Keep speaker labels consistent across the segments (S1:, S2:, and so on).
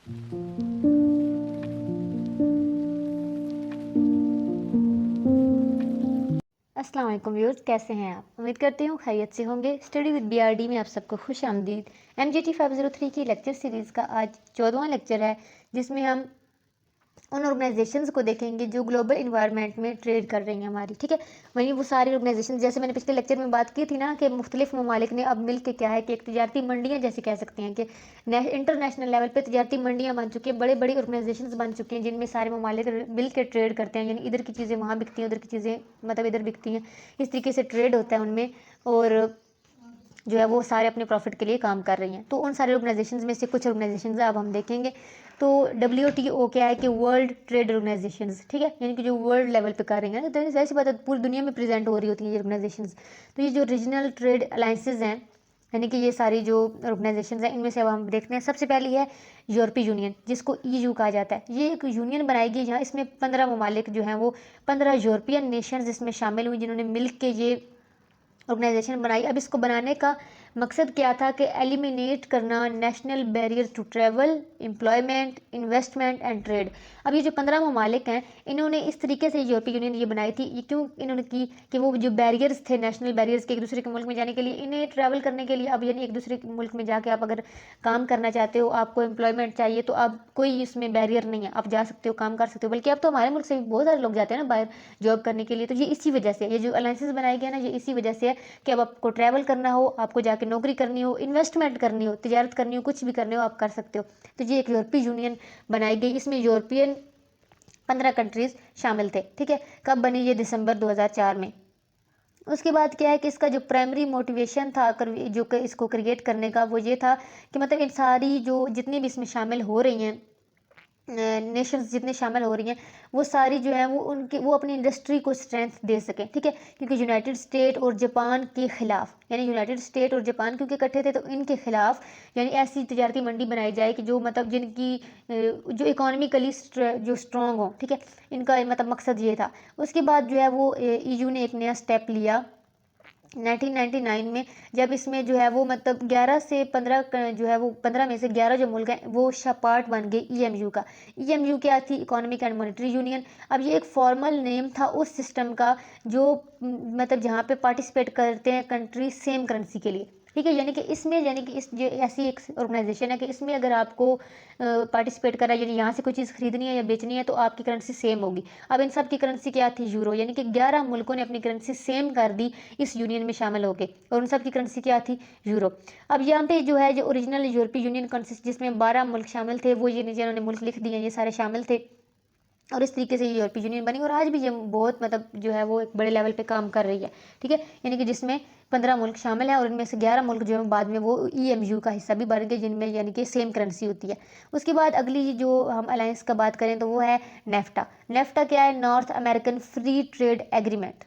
S1: अस्सलाम वालेकुम व्यूअर्स, कैसे हैं आप? उम्मीद करती हूँ खैरियत से होंगे। स्टडी विद बीआरडी में आप सबको खुश आमदीद। एमजीटी 503 की लेक्चर सीरीज़ का आज 14वां लेक्चर है, जिसमें हम उन ऑर्गेनाइजेशंस को देखेंगे जो ग्लोबल इन्वायरमेंट में ट्रेड कर रही हैं हमारी, ठीक है। वहीं वो सारी ऑर्गेनाइजेशन, जैसे मैंने पिछले लेक्चर में बात की थी ना कि मुख्तलिफ ममालिक ने अब मिल के क्या है कि एक तजारती मंडियाँ जैसे कह सकते हैं कि इंटरनेशनल लेवल पे तजारती मंडियाँ बन चुकी हैं, बड़े बड़ी ऑर्गेनाइजेशंस बन चुकी हैं, जिनमें सारे ममालिक मिल के ट्रेड करते हैं। यानी इधर की चीज़ें वहाँ बिकती हैं, उधर की चीज़ें मतलब इधर बिकती हैं। इस तरीके से ट्रेड होता है उनमें, और जो है वो सारे अपने प्रॉफिट के लिए काम कर रही हैं। तो उन सारे ऑर्गेनाइजेशंस में से कुछ ऑर्गेनाइजेशंस अब हम देखेंगे। तो WTO क्या है कि वर्ल्ड ट्रेड ऑर्गेनाइजेशंस, ठीक है, यानी कि जो वर्ल्ड लेवल पे कर रही हैं, तो ऐसी बात है पूरी दुनिया में प्रेजेंट हो रही होती हैं ये ऑर्गेनाइजेशंस। तो ये जो रीजनल ट्रेड अलाइंसेज हैं, यानी कि ये सारी जो ऑर्गेनाइजेशंस हैं, इनमें से अब हम देखते हैं। सबसे पहली है यूरोपीय यूनियन, जिसको EU कहा जाता है। ये एक यूनियन बनाई गई जहाँ इसमें 15 ममालिक जो हैं वो 15 यूरोपियन नेशंस इसमें शामिल हुई, जिन्होंने मिल के ये ऑर्गेनाइजेशन बनाई। अब इसको बनाने का मकसद क्या था कि एलिमिनेट करना national barrier to travel, employment, investment and trade. अब ये जो 15 ममालिक हैं, इन्होंने इस तरीके से यूरोपीय यूनियन ये बनाई थी। ये क्यों इन्होंने की कि वो जो बैरियर्स थे, नेशनल बैरियर्स के एक दूसरे के मुल्क में जाने के लिए, इन्हें ट्रैवल करने के लिए, अब यानी एक दूसरे के मुल्क में जाके आप अगर काम करना चाहते हो, आपको एम्प्लॉयमेंट चाहिए, तो अब कोई इसमें बैरियर नहीं है, आप जा सकते हो, काम कर सकते हो। बल्कि अब तो हमारे मुल्क से भी बहुत सारे लोग जाते हैं ना बाहर जॉब करने के लिए। तो ये इसी वजह से, ये जो अलायंसेस बनाए गए ना, ये इसी वजह से है कि अब आपको ट्रैवल करना हो, आपको जाके नौकरी करनी हो, इन्वेस्टमेंट करनी हो, तिजारत करनी हो, कुछ भी करने हो, आप कर सकते हो। तो ये एक यूरोपीय यूनियन बनाई गई। इसमें यूरोपियन 15 कंट्रीज शामिल थे, ठीक है। कब बनी ये? दिसंबर 2004 में। उसके बाद क्या है कि इसका जो प्राइमरी मोटिवेशन था जो इसको क्रिएट करने का, वो ये था कि मतलब इन सारी जो जितनी भी इसमें शामिल हो रही हैं नेशंस, जितने शामिल हो रही हैं, वो सारी जो है वो अपनी इंडस्ट्री को स्ट्रेंथ दे सकें, ठीक है। क्योंकि यूनाइटेड स्टेट और जापान के खिलाफ, यानी यूनाइटेड स्टेट और जापान क्योंकि इकट्ठे थे, तो इनके खिलाफ यानी ऐसी तजारती मंडी बनाई जाए कि जो मतलब जिनकी जो इकोनॉमिकली जो स्ट्रॉन्ग हो, ठीक है। इनका मतलब मकसद ये था। उसके बाद जो है वो EU ने एक नया स्टेप लिया 1999 में, जब इसमें जो है वो मतलब 11 से 15 जो है वो 15 में से 11 जो मुल्क हैं वो पार्ट बन गए EMU का। EMU क्या थी? Economic and monetary union. अब ये एक फॉर्मल नेम था उस सिस्टम का जो मतलब जहाँ पे पार्टिसिपेट करते हैं कंट्री सेम करेंसी के लिए, ठीक है। यानी कि इसमें, यानी कि इस जो ऐसी एक ऑर्गेनाइजेशन है कि इसमें अगर आपको पार्टिसिपेट करना है, यानी यहाँ से कोई चीज़ खरीदनी है या बेचनी है, तो आपकी करेंसी सेम होगी। अब इन सब की करेंसी क्या थी? यूरो। यानी कि 11 मुल्कों ने अपनी करेंसी सेम कर दी इस यूनियन में शामिल होके, और उन सब की करेंसी क्या थी? यूरो। अब यहाँ पे जो है जो ओरिजिनल यूरोपीय यूनियन कंसिस्ट, जिसमें 12 मुल्क शामिल थे, वो ये जिन्होंने मुल्क लिख दिए ये सारे शामिल थे, और इस तरीके से ये यूरोपीय यूनियन बनी। और आज भी ये बहुत मतलब जो है वो एक बड़े लेवल पे काम कर रही है, ठीक है। यानी कि जिसमें 15 मुल्क शामिल हैं, और इनमें से 11 मुल्क जो है बाद में वो EMU का हिस्सा भी बन गए, जिनमें यानी कि सेम करेंसी होती है। उसके बाद अगली जो हम अलायंस का बात करें तो वो है नेफ्टा। नेफ्टा क्या है? North American free trade agreement,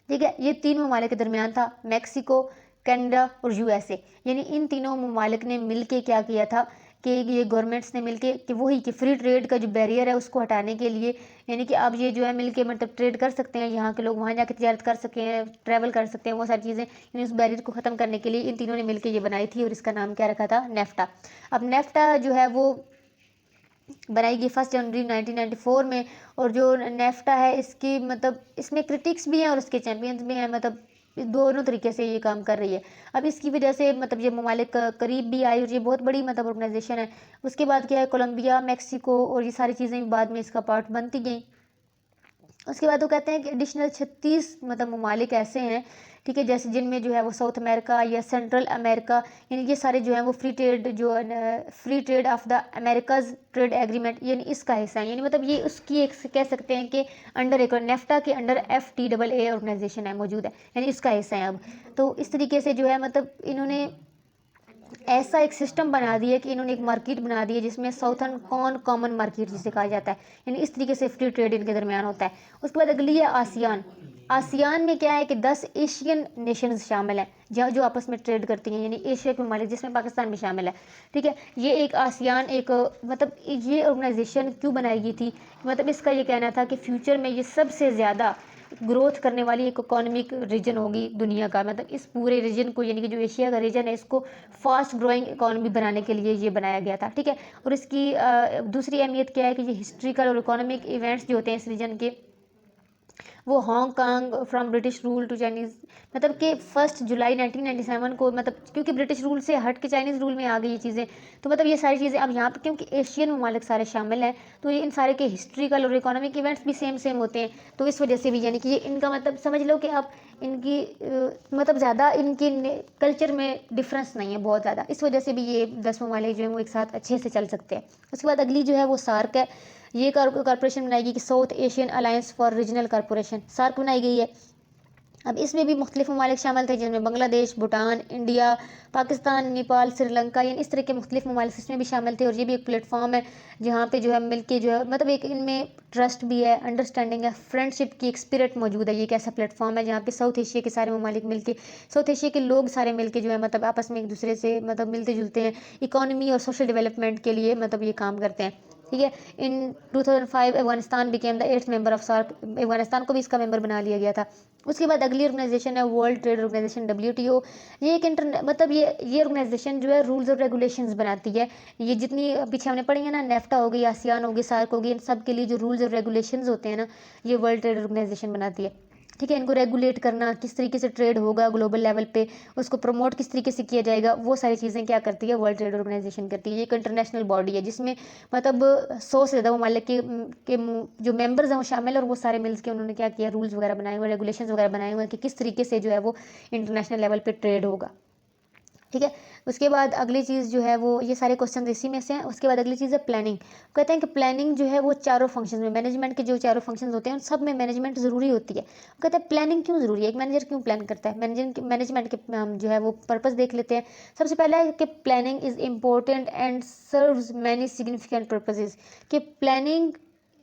S1: ठीक है। ये 3 ममालिक के दरमियान था, मैक्सिको, कनाडा और USA। यानी इन तीनों ममालिक ने मिलके क्या किया था कि ये गवर्नमेंट्स ने मिलके कि वही कि फ्री ट्रेड का जो बैरियर है उसको हटाने के लिए, यानी कि अब ये जो है मिलके मतलब ट्रेड कर सकते हैं, यहाँ के लोग वहाँ जाके तजारत कर सकें, ट्रैवल कर सकते हैं, वो सारी चीज़ें, यानी उस बैरियर को ख़त्म करने के लिए इन तीनों ने मिलकर ये बनाई थी, और इसका नाम क्या रखा था? नेफ्टा। अब नेफ्टा जो है वो बनाई गई 1 जनवरी 1994 में। और जो नेफ्टा है इसकी मतलब इसमें क्रिटिक्स भी हैं और इसके चैम्पियंस भी हैं, मतलब दोनों तरीके से ये काम कर रही है। अब इसकी वजह से मतलब ये ममालिक करीब भी आई, और ये बहुत बड़ी मतलब ऑर्गेनाइजेशन है। उसके बाद क्या है? कोलंबिया, मैक्सिको और ये सारी चीज़ें भी बाद में इसका पार्ट बनती गई। उसके बाद वो कहते हैं कि एडिशनल 36 मतलब ममालिक ऐसे हैं, ठीक है, जैसे जिनमें जो है वो साउथ अमेरिका या सेंट्रल अमेरिका, यानी ये सारे जो हैं वो free trade of the Americas trade agreement यानी इसका हिस्सा है। यानी मतलब ये उसकी एक कह सकते हैं कि अंडर एक नेफ्टा के अंडर FTAA ऑर्गेनाइजेशन है, मौजूद है, यानी इसका हिस्सा है अब। तो इस तरीके से जो है मतलब इन्होंने ऐसा एक सिस्टम बना दिया कि इन्होंने एक मार्केट बना दी है जिसमें साउथर्न कॉमन मार्केट जिसे कहा जाता है, यानी इस तरीके से फ्री ट्रेड इनके दरमियान होता है। उसके बाद अगली है आसियान। आसियान में क्या है कि 10 एशियन नेशंस शामिल हैं जहाँ जो आपस में ट्रेड करती हैं, यानी एशिया के ममालिक, जिसमें पाकिस्तान भी शामिल है, ठीक है। ये एक आसियान एक मतलब ये ऑर्गेनाइजेशन क्यों बनाई गई थी? मतलब इसका ये कहना था कि फ्यूचर में ये सबसे ज़्यादा ग्रोथ करने वाली एक इकोनॉमिक रीजन होगी दुनिया का, मतलब इस पूरे रीजन को, यानी कि जो एशिया का रीजन है, इसको फास्ट ग्रोइंग इकोनॉमी बनाने के लिए ये बनाया गया था, ठीक है। और इसकी दूसरी अहमियत क्या है कि ये हिस्ट्रिकल और इकोनॉमिक इवेंट्स जो होते हैं इस रीजन के, वो Hong Kong from British rule to Chinese, मतलब कि 1 जुलाई 1997 को, मतलब क्योंकि ब्रिटिश रूल से हट के चाइनीज़ रूल में आ गई ये चीज़ें, तो मतलब ये सारी चीज़ें अब यहाँ पे क्योंकि एशियन ममालिक सारे शामिल हैं, तो ये इन सारे के हिस्ट्रिकल और इकोनॉमिक इवेंट्स भी सेम सेम होते हैं, तो इस वजह से भी यानी कि ये इनका मतलब समझ लो कि आप इनकी मतलब ज़्यादा इनकी कल्चर में डिफरेंस नहीं है बहुत ज़्यादा, इस वजह से भी ये 10 ममालिक जो है वो एक साथ अच्छे से चल सकते हैं। उसके बाद अगली जो है वो सार्क है। ये कॉरपोरेशन बनाई गई कि South Asian alliance for regional corporation, SAARC बनाई गई है। अब इसमें भी मुख्तलिफ ममालिक शामिल थे, जिनमें बांग्लादेश, भूटान, इंडिया, पाकिस्तान, नेपाल, श्रीलंका, यानी इस तरह के मुख्तलिफ ममालिक इसमें भी शामिल थे। और ये भी एक प्लेटफॉर्म है जहाँ पे जो है मिल के जो है, मतलब एक इनमें ट्रस्ट भी है, अंडरस्टैंडिंग है, फ्रेंडशिप की एक स्पिरिट मौजूद है। ये एक ऐसा प्लेटफॉर्म है जहाँ पे साउथ एशिया के सारे ममालिक मिल के, साउथ एशिया के लोग सारे मिल के जो है मतलब आपस में एक दूसरे से मतलब मिलते जुलते हैं, इकोनॉमी और सोशल डेवलपमेंट के लिए मतलब ये काम करते हैं, ठीक है। In 2005 Afghanistan became the 8th member of SAARC, Afghanistan को भी इसका मेंबर बना लिया गया था। उसके बाद अगली ऑर्गेनाइजेशन है वर्ल्ड ट्रेड ऑर्गेनाइजेशन, WTO। ये एक मतलब ये ऑर्गेनाइजेशन जो है रूल्स और रेगुलेशंस बनाती है। ये जितनी पीछे हमने पढ़ी है ना, नेफ्टा हो गई, आसियान हो गई, सार्क हो गई, इन सब के लिए जो रूल्स और रेगुलेशंस होते हैं ना, ये वर्ल्ड ट्रेड ऑर्गेनाइजेशन बनाती है, ठीक है। इनको रेगुलेट करना, किस तरीके से ट्रेड होगा ग्लोबल लेवल पे, उसको प्रमोट किस तरीके से किया जाएगा, वो सारी चीज़ें क्या करती है वर्ल्ड ट्रेड ऑर्गेनाइजेशन करती है। ये एक इंटरनेशनल बॉडी है जिसमें मतलब 100 से ज़्यादा ममालिक के जो मेंबर्स हैं वो शामिल है, और वो सारे मिल्स के उन्होंने क्या किया, रूल्स वगैरह बनाए हुए, रेगुलेशंस वगैरह बनाए हुए हैं कि किस तरीके से जो है वो इंटरनेशनल लेवल पे ट्रेड होगा, ठीक है। उसके बाद अगली चीज़ जो है वो, ये सारे क्वेश्चन इसी में से हैं। उसके बाद अगली चीज़ है प्लानिंग। कहते हैं कि प्लानिंग जो है वो चारों फंक्शन में, मैनेजमेंट के जो चारों फंक्शंस होते हैं उन सब में मैनेजमेंट ज़रूरी होती है। कहते हैं प्लानिंग क्यों ज़रूरी है, एक मैनेजर क्यों प्लान करता है, मैनेजमेंट के हम जो है वो पर्पज़ देख लेते हैं। सबसे पहला है कि planning is important and serves many significant purposes, कि प्लानिंग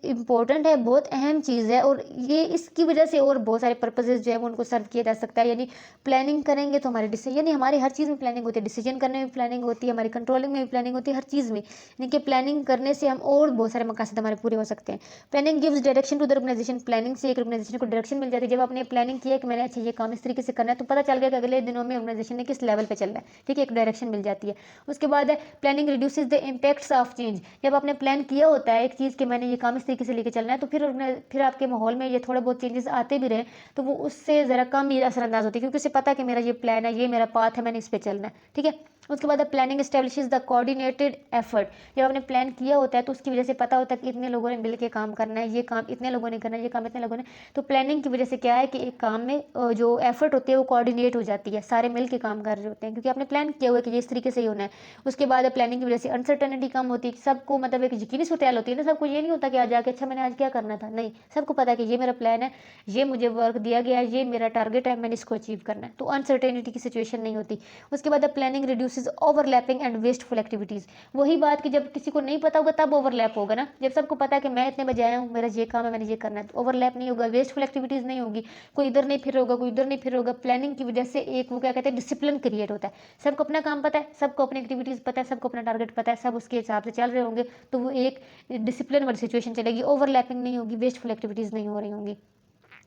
S1: इम्पोर्टेंट है, बहुत अहम चीज़ है, और ये इसकी वजह से और बहुत सारे पर्पजेज़ जो है वो उनको सर्व किया जा सकता है। यानी प्लानिंग करेंगे तो हमारे डिसीजन, यानी हमारी हर चीज़ में प्लानिंग होती है, डिसीजन करने में प्लानिंग होती है, हमारी कंट्रोलिंग में भी प्लानिंग होती है, हर चीज़ में, यानी कि प्लानिंग करने से हम और बहुत सारे मकासद हमारे पूरे हो सकते हैं। Planning gives direction to the organisation, planning से एक ऑर्गेनाइजेशन को डायरेक्शन मिल जाती है। जब आपने प्लानिंग किया कि मैंने अच्छा ये काम इस तरीके से करना है, तो पता चल गया कि अगले दिनों में ऑर्गेनाइजेशन ने किस लेवल पर चलना है, ठीक है, एक डायरेक्शन मिल जाती है। उसके बाद है planning reduces the impacts of change. जब आपने प्लान किया होता है एक चीज़ कि मैंने ये काम इस तरीके से लेके चलना है, तो फिर आपके माहौल में ये थोड़े बहुत चेंजेस आते भी रहे तो वो उससे ज़रा कम ही असरअंदाज होती है, क्योंकि उसे पता है कि मेरा ये प्लान है, ये मेरा पाथ है, मैंने इस पे चलना है, ठीक है। उसके बाद planning establishes the coordinated effort. जब आपने प्लान किया होता है तो उसकी वजह से पता होता है कि इतने लोगों ने मिल के काम करना है, ये काम इतने लोगों ने करना है, ये काम इतने लोगों ने, तो प्लानिंग की वजह से क्या है कि एक काम में जो एफर्ट होती है वो कोऑर्डिनेट हो जाती है, सारे मिल के काम कर रहे होते हैं क्योंकि आपने प्लान किया हुआ है कि ये इस तरीके से ही होना है। उसके बाद प्लानिंग की वजह से अनसर्टेनिटी कम होती है, सबको मतलब एक यकीनी सूरत होती है ना, सबको ये नहीं होता कि आज जाके अच्छा मैंने आज क्या करना था, नहीं, सबको पता है कि ये मेरा प्लान है, ये मुझे वर्क दिया गया है, ये मेरा टारगेट है, मैंने इसको अचीव करना है, तो अनसर्टेनिटी की सिचुएशन नहीं होती। उसके बाद planning reduces overlapping and wasteful activities. वही बात कि जब किसी को नहीं पता होगा तब ओवरलैप होगा ना, जब सबको पता है कि मैं इतने बजे आया हूँ, मेरा ये काम है, मैंने ये करना है, तो ओवरलैप नहीं होगा, वेस्टफुल एक्टिविटीज़ नहीं होगी, कोई इधर नहीं फिर होगा, कोई इधर नहीं फिर होगा। प्लानिंग की वजह से एक वो क्या कहते हैं डिसिप्लिन क्रिएट होता है, सबको अपना काम पता है, सबको अपनी एक्टिविटीज़ पता है, सबको अपना टारगेट पता है, सब उसके हिसाब से चल रहे होंगे, तो वो एक डिसिप्लिन वाली सिचुएशन चलेगी, ओवरलैपिंग नहीं होगी, वेस्टफुल एक्टिविटीज़ नहीं हो रही होंगी।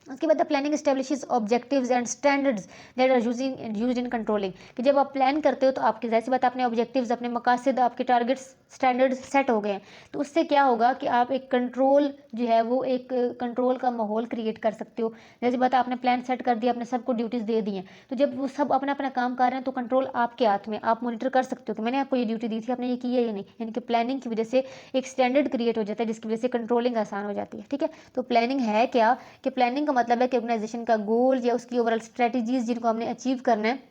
S1: उसके बाद the planning establishes objectives and standards that are used in controlling, कि जब आप प्लान करते हो तो आपकी जाहिर सी बात अपने ऑब्जेक्टिव्स, अपने मकासद, आपके टारगेट्स, स्टैंडर्ड्स सेट हो गए हैं, तो उससे क्या होगा कि आप एक कंट्रोल जो है वो एक कंट्रोल का माहौल क्रिएट कर सकते हो। जैसे बात आपने प्लान सेट कर दिया, आपने सबको ड्यूटीज़ दे दी हैं, तो जब वो सब अपना अपना काम कर रहे हैं तो कंट्रोल आपके हाथ में, आप मॉनिटर कर सकते हो कि मैंने आपको ये ड्यूटी दी थी, आपने ये किया या नहीं, यानी कि प्लानिंग की वजह से एक स्टैंडर्ड क्रिएट हो जाता है जिसकी वजह से कंट्रोलिंग आसान हो जाती है, ठीक है। तो प्लानिंग है क्या, कि प्लानिंग का मतलब है कि ऑर्गेनाइजेशन का गोल या उसकी ओवरऑल स्ट्रेटजीज जिनको हमने अचीव करना है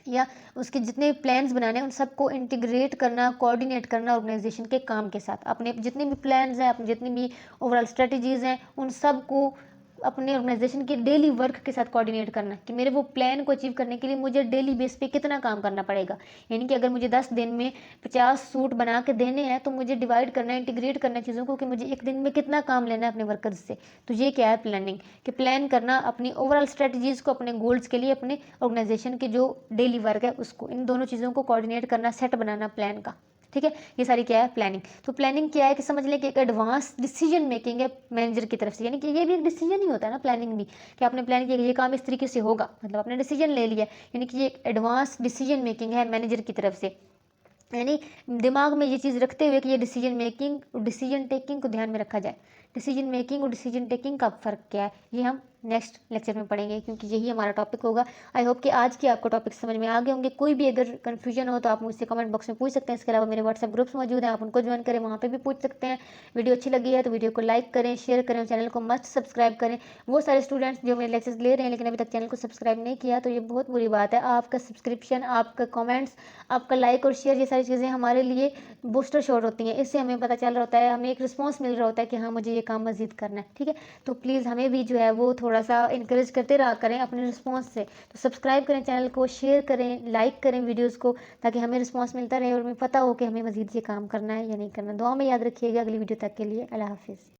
S1: या उसके जितने प्लान्स बनाने हैं उन सबको इंटीग्रेट करना, कोऑर्डिनेट करना ऑर्गेनाइजेशन के काम के साथ, अपने जितने भी प्लान्स हैं, अपने जितनी भी ओवरऑल स्ट्रेटजीज हैं, उन सबको अपने ऑर्गेनाइजेशन के डेली वर्क के साथ कोऑर्डिनेट करना कि मेरे वो प्लान को अचीव करने के लिए मुझे डेली बेस पे कितना काम करना पड़ेगा। यानी कि अगर मुझे 10 दिन में 50 सूट बना के देने हैं तो मुझे डिवाइड करना है, इंटीग्रेट करना है चीज़ों को कि मुझे एक दिन में कितना काम लेना है अपने वर्कर्स से। तो ये क्या है प्लानिंग, कि प्लान करना अपनी ओवरऑल स्ट्रेटजीज़ को, अपने गोल्स के लिए, अपने ऑर्गेनाइजेशन के जो डेली वर्क है उसको, इन दोनों चीज़ों को कोऑर्डिनेट करना, सेट बनाना प्लान का, ठीक है। ये सारी क्या है, प्लानिंग। तो प्लानिंग क्या है कि समझ लें कि एक एडवांस डिसीजन मेकिंग है मैनेजर की तरफ से, यानी कि ये भी एक डिसीजन ही होता है ना प्लानिंग भी, कि आपने प्लान किया कि ये काम इस तरीके से होगा, मतलब आपने डिसीजन ले लिया, यानी कि ये एक एडवांस डिसीजन मेकिंग है मैनेजर की तरफ से। यानी दिमाग में ये चीज़ रखते हुए कि ये डिसीजन मेकिंग और डिसीजन टेकिंग को ध्यान में रखा जाए। डिसीजन मेकिंग और डिसीजन टेकिंग का फ़र्क क्या है, ये हम नेक्स्ट लेक्चर में पढ़ेंगे, क्योंकि यही हमारा टॉपिक होगा। आई होप कि आज की आपको टॉपिक समझ में आ गए होंगे। कोई भी अगर कन्फ्यूजन हो तो आप मुझसे कमेंट बॉक्स में पूछ सकते हैं। इसके अलावा मेरे व्हाट्सएप ग्रुप्स मौजूद हैं, आप उनको ज्वाइन करें, वहाँ पे भी पूछ सकते हैं। वीडियो अच्छी लगी है तो वीडियो को लाइक करें, शेयर करें, चैनल को मस्ट सब्सक्राइब करें। वो सारे स्टूडेंट्स जो मेरे लेक्चर्स ले रहे हैं लेकिन अभी तक चैनल को सब्सक्राइब नहीं किया, तो ये बहुत बुरी बात है। आपका सब्सक्रिप्शन, आपका कॉमेंट्स, आपका लाइक और शेयर, ये सारी चीज़ें हमारे लिए बूस्टर शॉट होती हैं। इससे हमें पता चल रहा होता है, हमें एक रिस्पॉन्स मिल रहा होता है कि हाँ मुझे ये काम मजीद करना है, ठीक है। तो प्लीज़ हमें भी जो है वो थोड़ा सा इंकरेज करते रहा करें अपने रिस्पॉन्स से। तो सब्सक्राइब करें चैनल को, शेयर करें, लाइक करें वीडियोज़ को, ताकि हमें रिस्पॉन्स मिलता रहे और हमें पता हो कि हमें मजीद ये काम करना है या नहीं करना। दुआ में याद रखिएगा। अगली वीडियो तक के लिए अल्लाह हाफिज़।